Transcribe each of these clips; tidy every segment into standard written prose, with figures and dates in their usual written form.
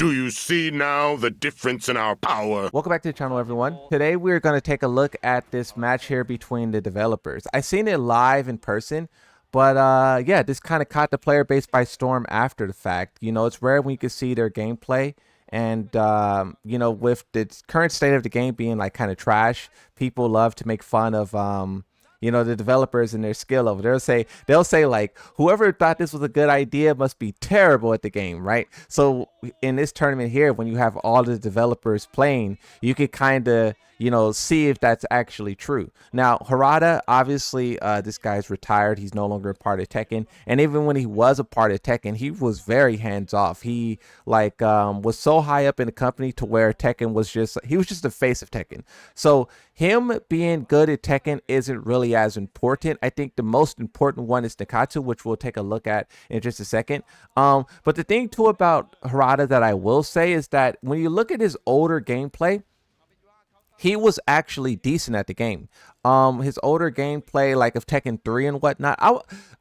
Do you see now the difference in our power? Welcome back to the channel, everyone. Today we're going to take a look at this match here between the developers. I seen it live in person, but yeah, this kind of caught the player base by storm after the fact. You know, it's rare when you can see their gameplay. And, you know, with the current state of the game being like kind of trash, people love to make fun of, you know, the developers and their skill level. They'll say like, whoever thought this was a good idea must be terrible at the game, right? So in this tournament here, when you have all the developers playing, you could kind of, you know, see if that's actually true. Now, Harada, obviously, this guy's retired. He's no longer a part of Tekken. And even when he was a part of Tekken, he was very hands off. He like was so high up in the company to where Tekken was just, he was just the face of Tekken. So him being good at Tekken isn't really as important. I think the most important one is Nakatsu, which we'll take a look at in just a second. But the thing too about Harada that I will say is that when you look at his older gameplay, he was actually decent at the game. His older gameplay, like of Tekken 3 and whatnot,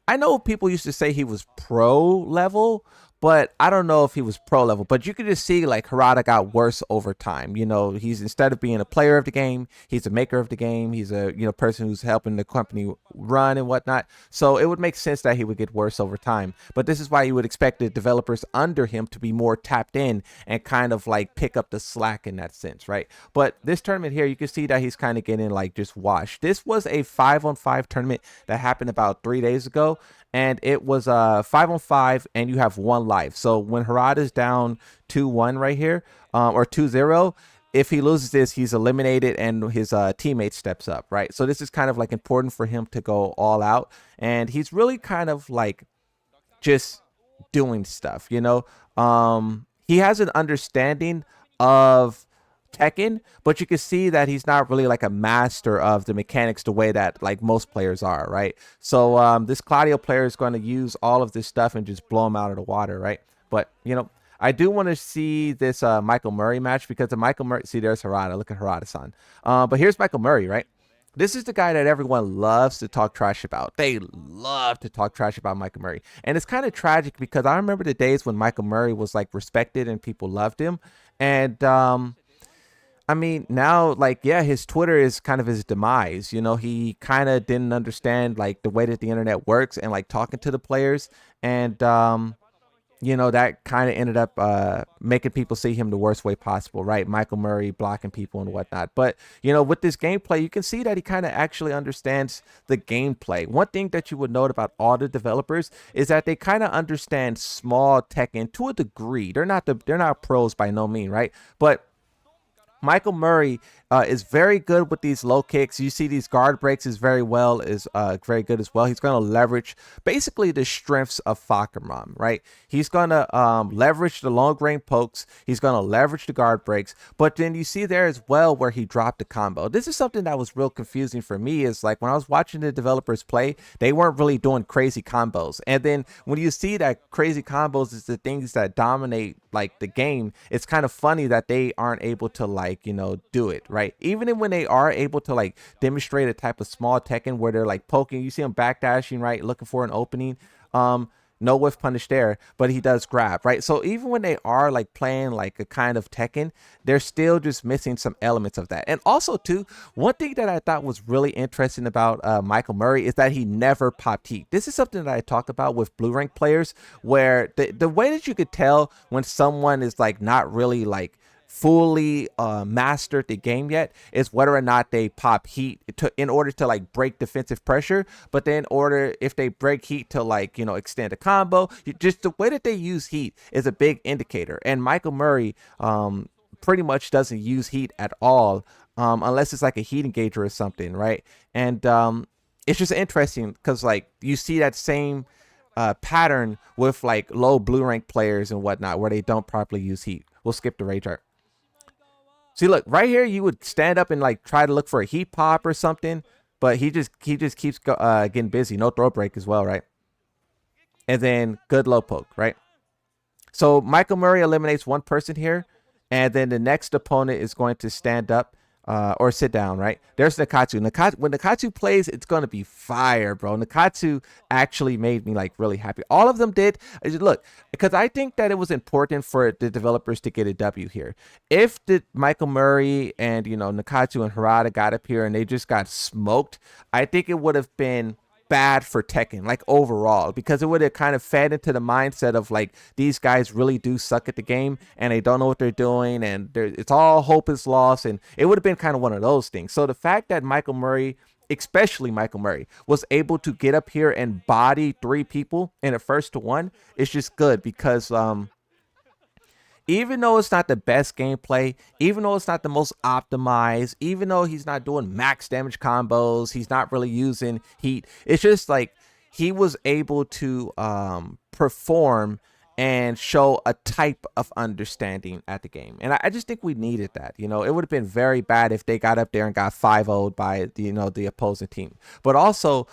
I know people used to say he was pro level, but I don't know if he was pro level. But you could just see like Harada got worse over time. You know, he's, instead of being a player of the game, he's a maker of the game. He's a, you know, person who's helping the company run and whatnot. So it would make sense that he would get worse over time. But this is why you would expect the developers under him to be more tapped in and kind of like pick up the slack in that sense, right? But this tournament here, you can see that he's kind of getting like just washed. This was a 5-on-5 tournament that happened about 3 days ago, and it was 5-on-5, and you have one life. So when Harada's down 2-1 right here, or 2-0, if he loses this, he's eliminated and his teammate steps up, right? So this is kind of like important for him to go all out, and he's really kind of like just doing stuff, you know. He has an understanding of Tekken, but you can see that he's not really like a master of the mechanics the way that like most players are, right? So this Claudio player is going to use all of this stuff and just blow him out of the water, right? But you know, I do want to see this Michael Murray match, because the Michael Murray, see, there's Harada. Look at Harada-san. But here's Michael Murray, right? This is the guy that everyone loves to talk trash about. They love to talk trash about Michael Murray. And it's kind of tragic because I remember the days when Michael Murray was like respected and people loved him. And I mean, now, like, yeah, his Twitter is kind of his demise. You know, he kind of didn't understand like the way that the internet works and like talking to the players. And you know, that kind of ended up making people see him the worst way possible, right? Michael Murray blocking people and whatnot. But, you know, with this gameplay, you can see that he kind of actually understands the gameplay. One thing that you would note about all the developers is that they kind of understand small Tekken to a degree. They're not pros by no means, right? But Michael Murray is very good with these low kicks. You see these guard breaks is very very good as well. He's going to leverage basically the strengths of Fakerman, right? He's going to leverage the long range pokes. He's going to leverage the guard breaks. But then you see there as well where he dropped the combo. This is something that was real confusing for me, is like when I was watching the developers play, they weren't really doing crazy combos. And then when you see that crazy combos is the things that dominate like the game, it's kind of funny that they aren't able to like, you know, do it, right? Even when they are able to like demonstrate a type of small Tekken where they're like poking, you see them backdashing, right, looking for an opening. No whiff punish there, but he does grab, right? So even when they are like playing like a kind of Tekken, they're still just missing some elements of that. And also too, one thing that I thought was really interesting about Michael Murray is that he never popped heat. This is something that I talk about with blue rank players, where the way that you could tell when someone is like not really like fully mastered the game yet is whether or not they pop heat in order to like break defensive pressure. But then if they break heat to like, you know, extend a combo, just the way that they use heat is a big indicator. And Michael Murray pretty much doesn't use heat at all, unless it's like a heat engager or something, right? And it's just interesting because like you see that same pattern with like low blue rank players and whatnot, where they don't properly use heat. We'll skip the rage art. See, look, right here, you would stand up and like try to look for a heat pop or something, but he just keeps getting busy. No throw break as well, right? And then good low poke, right? So Michael Murray eliminates one person here, and then the next opponent is going to stand up or sit down, right? There's Nakatsu. When Nakatsu plays, it's gonna be fire, bro. Nakatsu actually made me like really happy. All of them did. Look, because I think that it was important for the developers to get a W here. If the Michael Murray and Nakatsu and Harada got up here and they just got smoked, I think it would have been bad for Tekken, like overall, because it would have kind of fed into the mindset of like these guys really do suck at the game and they don't know what they're doing and it's all hope is lost, and it would have been kind of one of those things. So the fact that Michael Murray, especially Michael Murray, was able to get up here and body 3 people in a first to one is just good because even though it's not the best gameplay, even though it's not the most optimized, even though he's not doing max damage combos, he's not really using heat, it's just like he was able to perform and show a type of understanding at the game. And I just think we needed that. It would have been very bad if they got up there and got 5-0'd by the opposing team. But also,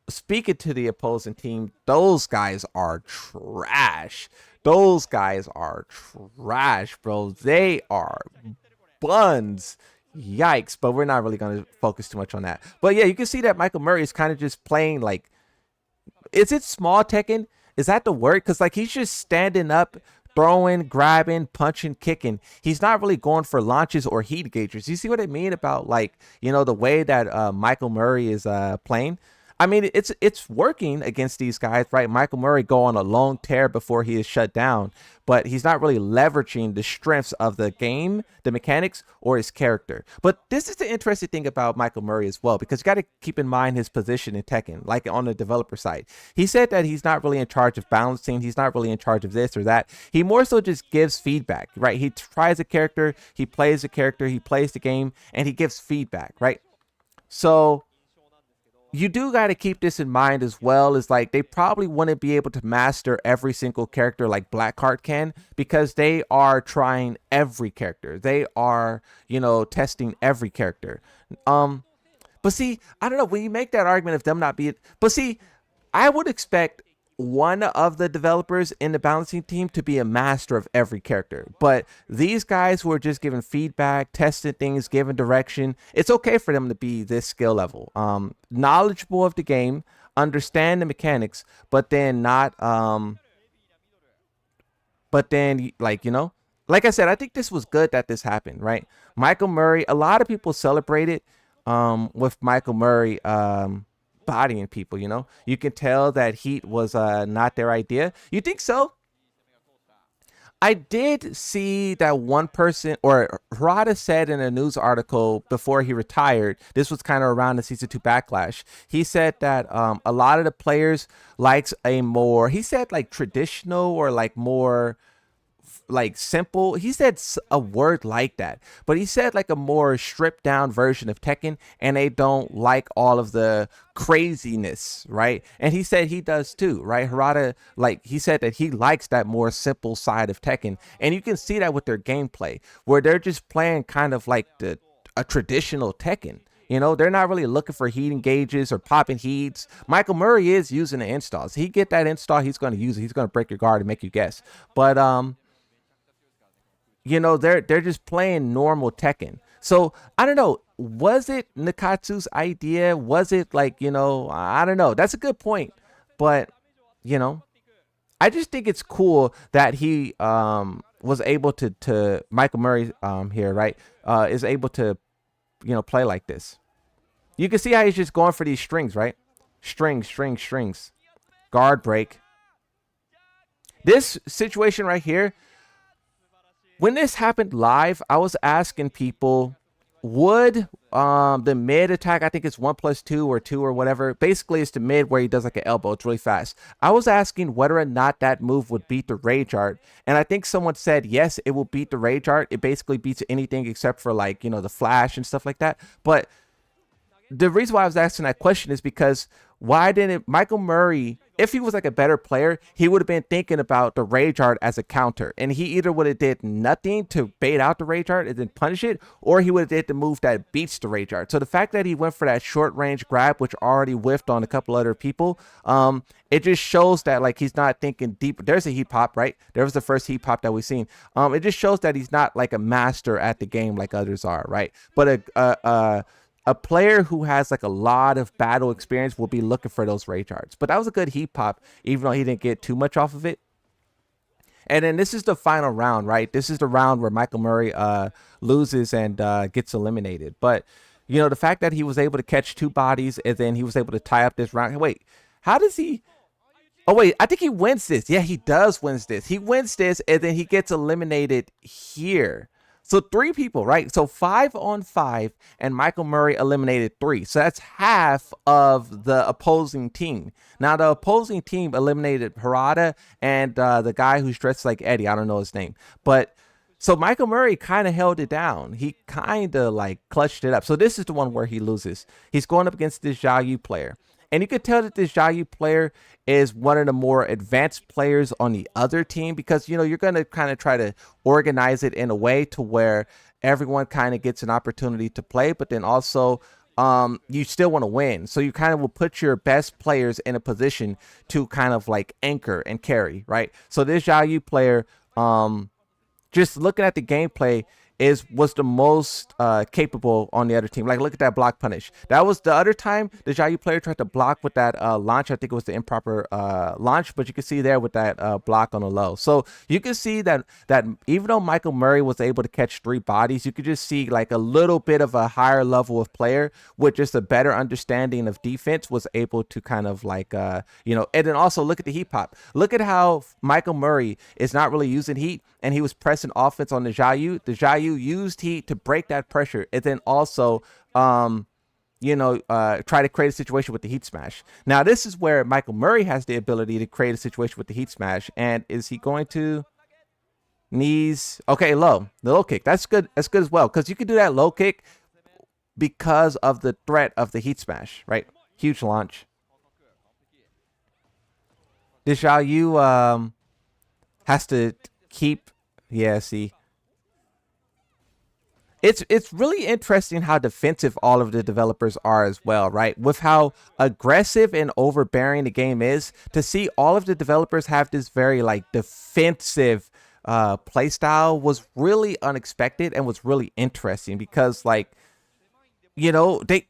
speaking to the opposing team, those guys are trash. Those guys are trash, bro. They are buns. Yikes. But we're not really going to focus too much on that. But yeah, you can see that Michael Murray is kind of just playing like, is it small Tekken? Is that the word? Because like he's just standing up, throwing, grabbing, punching, kicking. He's not really going for launches or heat engagers. You see what I mean about like, the way that Michael Murray is playing? I mean, it's working against these guys, right? Michael Murray go on a long tear before he is shut down, but he's not really leveraging the strengths of the game, the mechanics, or his character. But this is the interesting thing about Michael Murray as well, because you got to keep in mind his position in Tekken, like on the developer side. He said that he's not really in charge of balancing. He's not really in charge of this or that. He more so just gives feedback, right? He tries a character, he plays a character, he plays the game, and he gives feedback, right? So you do got to keep this in mind as well, is like they probably wouldn't be able to master every single character like Blackheart can, because they are trying every character. They are, testing every character. But see, I don't know, when you make that argument of them not being, but see, I would expect one of the developers in the balancing team to be a master of every character. But these guys who are just giving feedback, testing things, giving direction, it's okay for them to be this skill level. Knowledgeable of the game, understand the mechanics, but then not like I said, I think this was good that this happened, right? Michael Murray, a lot of people celebrated with Michael Murray bodying people. You can tell that heat was not their idea. You think so? I did see that one person, or Harada said in a news article before he retired, this was kind of around the season 2 backlash. He said that a lot of the players likes a more, he said like traditional or like more like simple. He said a word like that, but he said like a more stripped down version of Tekken, and they don't like all of the craziness, right? And he said he does too, right? Harada, like he said that he likes that more simple side of Tekken, and you can see that with their gameplay, where they're just playing kind of like a traditional Tekken. They're not really looking for heat engages or popping heats. Michael Murray is using the installs. He get that install, he's going to use it. He's going to break your guard and make you guess. But they're just playing normal Tekken. So I don't know. Was it Nakatsu's idea? Was it like, I don't know. That's a good point. But, I just think it's cool that he was able to Michael Murray here, right? Is able to, play like this. You can see how he's just going for these strings, right? Strings. Guard break. This situation right here, when this happened live, I was asking people, would the mid attack, I think it's 1+2 or 2 or whatever, basically it's the mid where he does like an elbow, it's really fast. I was asking whether or not that move would beat the Rage Art, and I think someone said yes, it will beat the Rage Art. It basically beats anything except for like, the flash and stuff like that. But the reason why I was asking that question is because why didn't Michael Murray if he was like a better player, he would have been thinking about the rage art as a counter, and he either would have did nothing to bait out the rage art and then punish it, or he would have did the move that beats the rage art. So the fact that he went for that short range grab, which already whiffed on a couple other people, it just shows that like he's not thinking deep. There's a heat pop, right? There was the first heat pop that we've seen. It just shows that he's not like a master at the game like others are, right? But a player who has like a lot of battle experience will be looking for those rage arts. But that was a good heat pop, even though he didn't get too much off of it. And then this is the final round, right? This is the round where Michael Murray loses and gets eliminated. But, you know, the fact that he was able to catch 2 bodies and then he was able to tie up this round. Wait, how does he... Oh, wait, I think he wins this. Yeah, he does wins this. He wins this and then he gets eliminated here. So 3 people, right? So 5 on 5, and Michael Murray eliminated 3. So that's half of the opposing team. Now the opposing team eliminated Harada and the guy who's dressed like Eddie. I don't know his name, but so Michael Murray kind of held it down. He kind of like clutched it up. So this is the one where he loses. He's going up against this Xiaoyu player. And you could tell that this Xiaoyu player is one of the more advanced players on the other team because, you know, you're going to kind of try to organize it in a way to where everyone kind of gets an opportunity to play, but then also you still want to win. So you kind of will put your best players in a position to kind of like anchor and carry, right? So this Xiaoyu player, just looking at the gameplay, was the most capable on the other team. Like, look at that block punish. That was the other time the Xiaoyu player tried to block with that launch. I think it was the improper launch, but you can see there with that block on the low. So you can see that even though Michael Murray was able to catch 3 bodies, you could just see like a little bit of a higher level of player with just a better understanding of defense was able to kind of like, you know, and then also look at the heat pop. Look at how Michael Murray is not really using heat, and he was pressing offense on the Xiaoyu. The Xiaoyu used heat to break that pressure, and then also you know, try to create a situation with the heat smash. Now this is where Michael Murray has the ability to create a situation with the heat smash. And is he going to knees? Okay, low, the low kick. That's good as well, because you can do that low kick because of the threat of the heat smash, right? Huge launch. This Xiaoyu has to keep, yeah, see, it's really interesting how defensive all of the developers are as well, right? With how aggressive and overbearing the game is, to see all of the developers have this very like defensive play style was really unexpected and was really interesting because, like, you know, they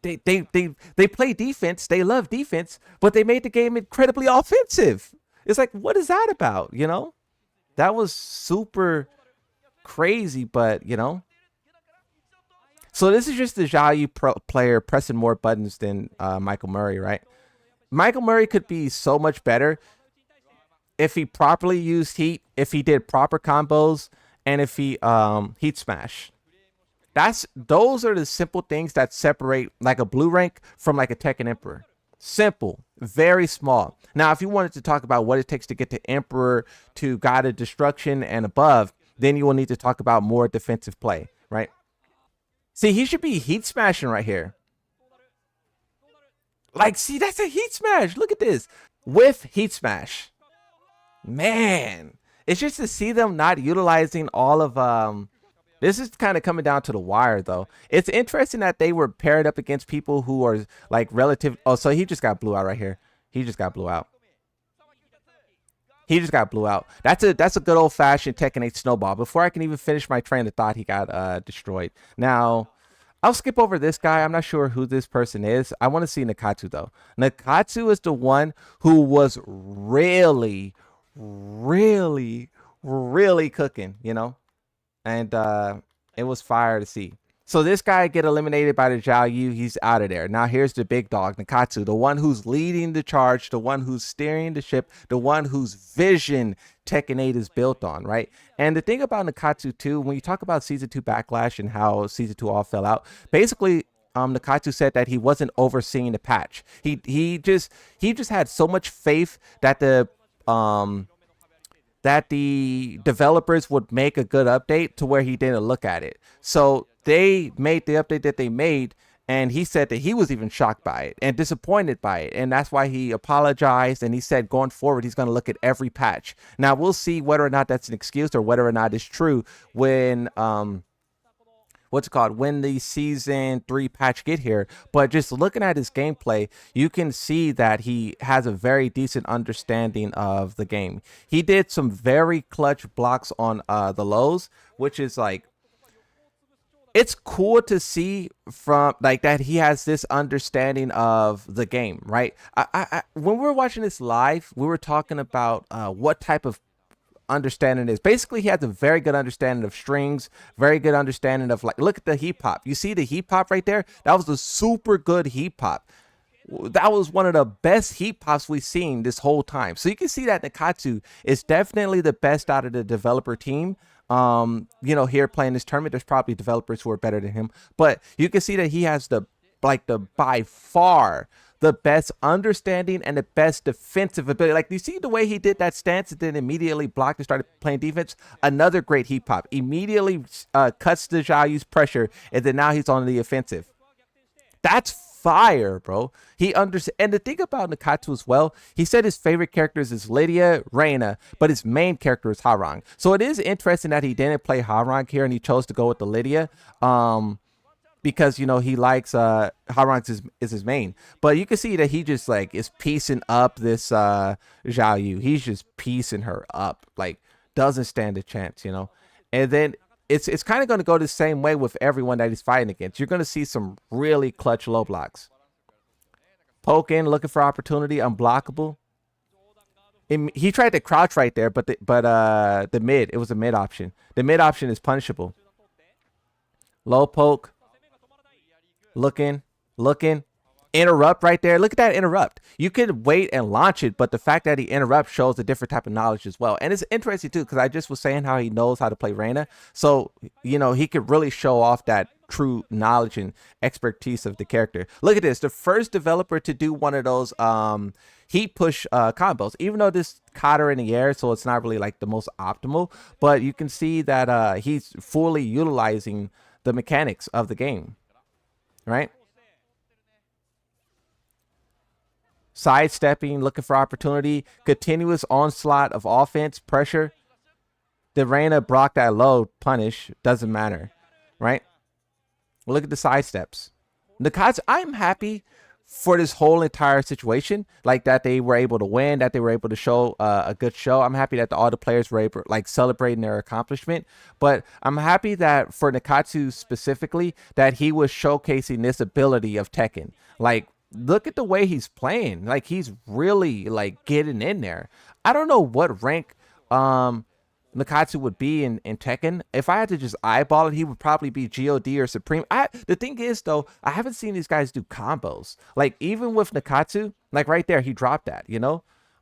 play defense, they love defense, but they made the game incredibly offensive. It's like, what is that about? You know, that was super crazy, but you know. So this is just the Xiaoyu player pressing more buttons than Michael Murray, right? Michael Murray could be so much better if he properly used heat, if he did proper combos, and if he heat smash. Those are the simple things that separate like a blue rank from like a Tekken Emperor. Simple, very small. Now, if you wanted to talk about what it takes to get to Emperor to God of Destruction and above, then you will need to talk about more defensive play, right? See, he should be heat smashing right here. Like, see, that's a heat smash. Look at this. With heat smash. Man, it's just to see them not utilizing all of this is kind of coming down to the wire, though. It's interesting that they were paired up against people who are like relative. Oh, so he just got blew out right here. He just got blew out. He just got blew out. That's a good old fashioned Tekken 8 snowball. Before I can even finish my train of thought, he got destroyed. Now, I'll skip over this guy. I'm not sure who this person is. I want to see Nakatsu though. Nakatsu is the one who was really, really, really cooking, you know? And it was fire to see. So this guy get eliminated by the Xiaoyu. He's out of there. Now here's the big dog, Nakatsu, the one who's leading the charge, the one who's steering the ship, the one whose vision Tekken 8 is built on, right? And the thing about Nakatsu too, when you talk about Season 2 Backlash and how Season 2 all fell out, basically Nakatsu said that he wasn't overseeing the patch. He just had so much faith that the developers would make a good update to where he didn't look at it. So they made the update that they made, And he said that he was even shocked by it and disappointed by it. And that's why he apologized. And he said going forward, he's going to look at every patch. Now, we'll see whether or not that's an excuse or whether or not it's true when, when the season 3 patch get here. But just looking at his gameplay, you can see that he has a very decent understanding of the game. He did some very clutch blocks on the lows, which is like, it's cool to see from like that he has this understanding of the game, right? When we were watching this live, we were talking about what type of understanding is. Basically, he has a very good understanding of strings, very good understanding of, like, look at the heap hop. You see the heap hop right there? That was a super good heap hop. That was one of the best heap hops we've seen this whole time. So you can see that Nakatsu is definitely the best out of the developer team. Here playing this tournament, there's probably developers who are better than him, but you can see that he has the by far the best understanding and the best defensive ability. Like, you see the way he did that stance and then immediately blocked and started playing defense? Another great heap hop. Immediately cuts the Xiaoyu's pressure, and then now he's on the offensive. That's fire, bro. He understands. And the thing about Nakatsu as well, he said his favorite characters is Lydia, Reina, but his main character is Harang. So it is interesting that he didn't play Harang here and he chose to go with the Lydia. Because, he likes Harang is his main. But you can see that he just like is piecing up this Xiaoyu. He's just piecing her up. Like, doesn't stand a chance, And then it's kind of going to go the same way with everyone that he's fighting against. You're going to see some really clutch low blocks. Poke in, looking for opportunity, unblockable. He tried to crouch right there, but the mid, it was a mid option. The mid option is punishable. Low poke. Looking. Interrupt right there. Look at that interrupt. You could wait and launch it, but the fact that he interrupts shows a different type of knowledge as well. And it's interesting too, because I just was saying how he knows how to play Reina. So, he could really show off that true knowledge and expertise of the character. Look at this. The first developer to do one of those heat push combos, even though this caught her in the air, so it's not really like the most optimal, but you can see that he's fully utilizing the mechanics of the game, right? Sidestepping, looking for opportunity, continuous onslaught of offense, pressure. The Reina blocked that low, punish, doesn't matter, right? Look at the sidesteps. Nakatsu, I'm happy for this whole entire situation, like that they were able to win, that they were able to show a good show. I'm happy that all the players were able, like, celebrating their accomplishment. But I'm happy that for Nakatsu specifically, that he was showcasing this ability of Tekken. Like, look at the way he's playing. Like, he's really like getting in there. I don't know what rank Nakatsu would be in Tekken. If I had to just eyeball it, he would probably be God or Supreme. The thing is, though, I haven't seen these guys do combos. Like, even with Nakatsu, like right there, he dropped that,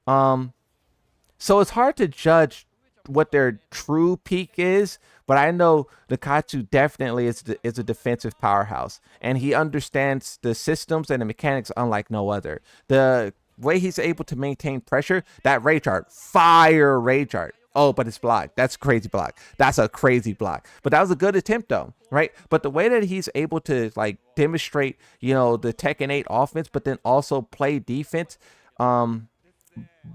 So it's hard to judge what their true peak is, but I know Nakatsu definitely is a defensive powerhouse, and he understands the systems and the mechanics unlike no other. The way he's able to maintain pressure, that rage art, fire rage art. Oh, but it's blocked. That's a crazy block. That's a crazy block. But that was a good attempt, though, right? But the way that he's able to, like, demonstrate, the Tekken 8 offense, but then also play defense,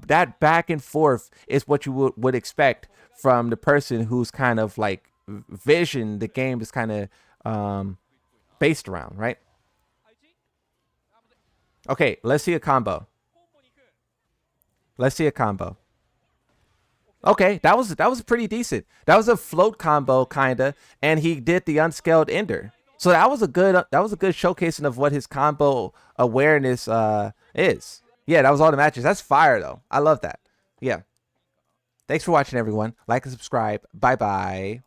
that back and forth is what you would expect from the person who's kind of like vision the game is kind of based around, right? Okay, let's see a combo. Okay, that was pretty decent. That was a float combo kinda, and he did the unscaled ender. So that was a good showcasing of what his combo awareness is. Yeah, that was all the matches. That's fire though. I love that. Yeah. Thanks for watching, everyone. Like and subscribe. Bye bye.